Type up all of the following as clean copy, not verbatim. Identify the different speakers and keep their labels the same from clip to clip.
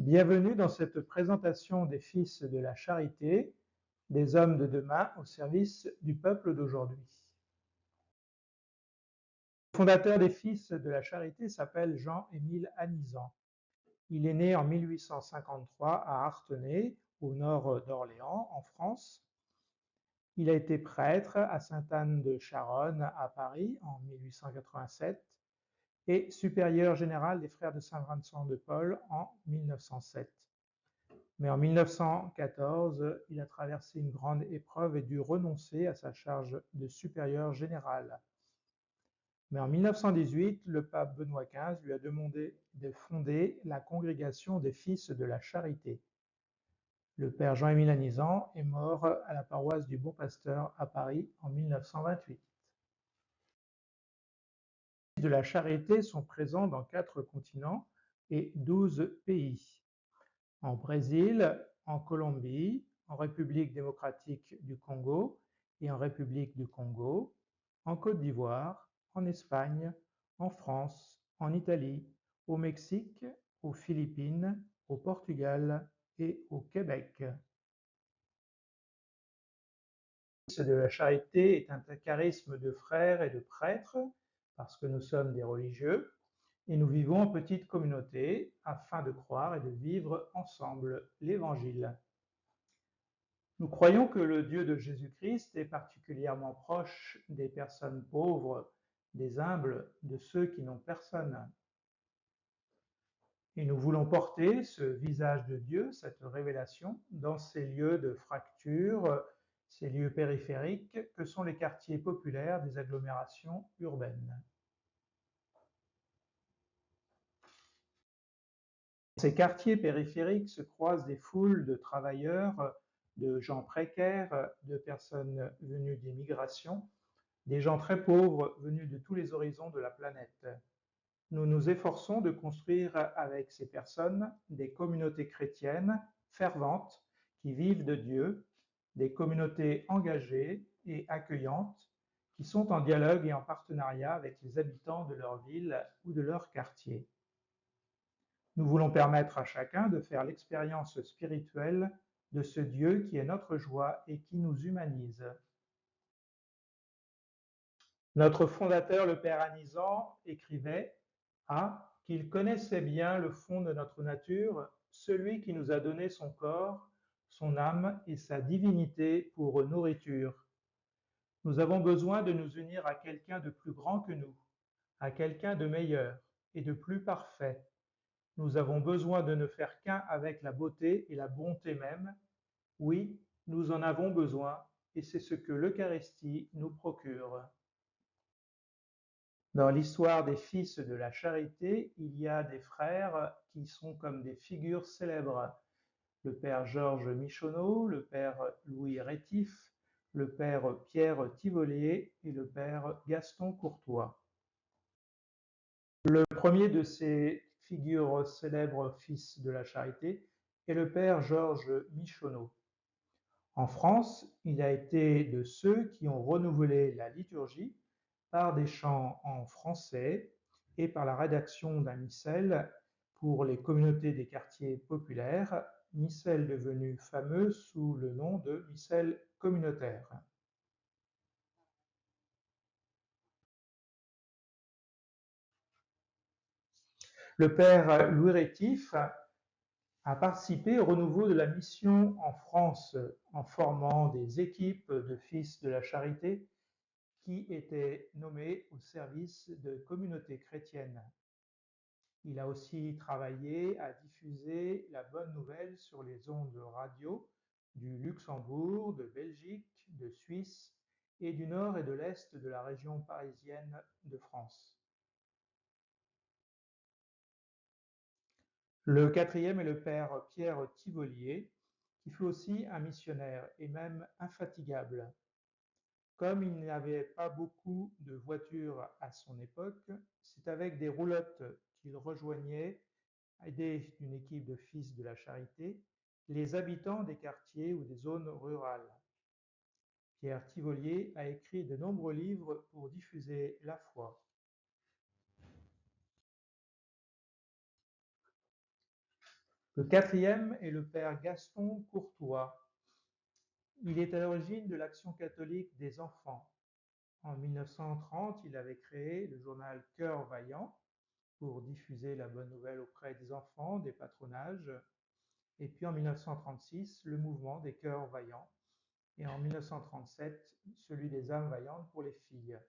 Speaker 1: Bienvenue dans cette présentation des Fils de la Charité, des hommes de demain au service du peuple d'aujourd'hui. Le fondateur des Fils de la Charité s'appelle Jean-Émile Anizan. Il est né en 1853 à Artenay, au nord d'Orléans, en France. Il a été prêtre à Sainte-Anne de Charonne, à Paris, en 1887, et supérieur général des Frères de Saint-Vincent de Paul en 1907. Mais en 1914, il a traversé une grande épreuve et dû renoncer à sa charge de supérieur général. Mais en 1918, le pape Benoît XV lui a demandé de fonder la congrégation des Fils de la Charité. Le père Jean-Émile Anizan est mort à la paroisse du Bon Pasteur à Paris en 1928. Les Fils de la Charité sont présents dans 4 continents et 12 pays. En Brésil, en Colombie, en République démocratique du Congo et en République du Congo, en Côte d'Ivoire, en Espagne, en France, en Italie, au Mexique, aux Philippines, au Portugal et au Québec. Le Fils de la Charité est un charisme de frères et de prêtres, parce que nous sommes des religieux, et nous vivons en petite communauté afin de croire et de vivre ensemble l'Évangile. Nous croyons que le Dieu de Jésus-Christ est particulièrement proche des personnes pauvres, des humbles, de ceux qui n'ont personne. Et nous voulons porter ce visage de Dieu, cette révélation, dans ces lieux de fracture, ces lieux périphériques que sont les quartiers populaires des agglomérations urbaines. Dans ces quartiers périphériques se croisent des foules de travailleurs, de gens précaires, de personnes venues des migrations, des gens très pauvres venus de tous les horizons de la planète. Nous nous efforçons de construire avec ces personnes des communautés chrétiennes ferventes qui vivent de Dieu, des communautés engagées et accueillantes qui sont en dialogue et en partenariat avec les habitants de leur ville ou de leur quartier. Nous voulons permettre à chacun de faire l'expérience spirituelle de ce Dieu qui est notre joie et qui nous humanise. Notre fondateur, le père Anizan, écrivait qu'il connaissait bien le fond de notre nature, celui qui nous a donné son corps, son âme et sa divinité pour nourriture. Nous avons besoin de nous unir à quelqu'un de plus grand que nous, à quelqu'un de meilleur et de plus parfait. Nous avons besoin de ne faire qu'un avec la beauté et la bonté même. Oui, nous en avons besoin et c'est ce que l'Eucharistie nous procure. Dans l'histoire des Fils de la Charité, il y a des frères qui sont comme des figures célèbres. Le père Georges Michonneau, le père Louis Rétif, le père Pierre Tivolier et le père Gaston Courtois. Le premier de ces figures célèbres Fils de la Charité est le père Georges Michonneau. En France, il a été de ceux qui ont renouvelé la liturgie par des chants en français et par la rédaction d'un missel pour les communautés des quartiers populaires, missel devenu fameux sous le nom de missel communautaire. Le père Louis Rétif a participé au renouveau de la mission en France en formant des équipes de Fils de la Charité qui étaient nommés au service de communautés chrétiennes. Il a aussi travaillé à diffuser la bonne nouvelle sur les ondes radio du Luxembourg, de Belgique, de Suisse et du nord et de l'est de la région parisienne de France. Le quatrième est le père Pierre Tivolier, qui fut aussi un missionnaire et même infatigable. Comme il n'y avait pas beaucoup de voitures à son époque, c'est avec des roulottes qu'il rejoignait, aidé d'une équipe de Fils de la Charité, les habitants des quartiers ou des zones rurales. Pierre Tivolier a écrit de nombreux livres pour diffuser la foi. Le quatrième est le père Gaston Courtois. Il est à l'origine de l'Action catholique des enfants. En 1930, il avait créé le journal Cœur vaillant pour diffuser la bonne nouvelle auprès des enfants, des patronages. Et puis en 1936, le mouvement des Cœurs vaillants. Et en 1937, celui des âmes vaillantes pour les filles.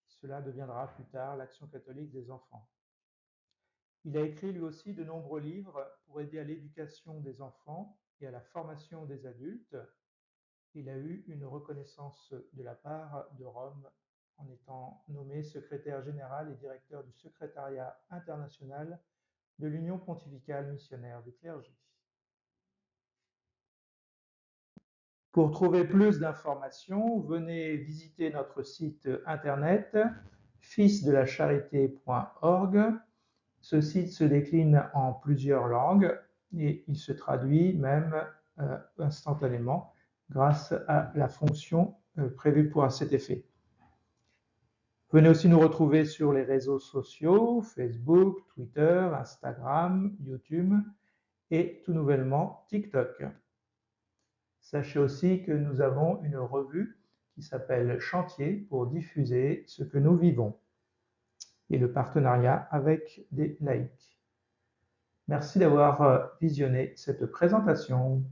Speaker 1: Cela deviendra plus tard l'Action catholique des enfants. Il a écrit lui aussi de nombreux livres pour aider à l'éducation des enfants et à la formation des adultes. Il a eu une reconnaissance de la part de Rome en étant nommé secrétaire général et directeur du secrétariat international de l'Union pontificale missionnaire du clergé. Pour trouver plus d'informations, venez visiter notre site internet fils-de-la-charité.org. Ce site se décline en plusieurs langues et il se traduit même instantanément grâce à la fonction prévue pour cet effet. Venez aussi nous retrouver sur les réseaux sociaux, Facebook, Twitter, Instagram, YouTube et tout nouvellement TikTok. Sachez aussi que nous avons une revue qui s'appelle Chantier pour diffuser ce que nous vivons et le partenariat avec des laïcs. Merci d'avoir visionné cette présentation.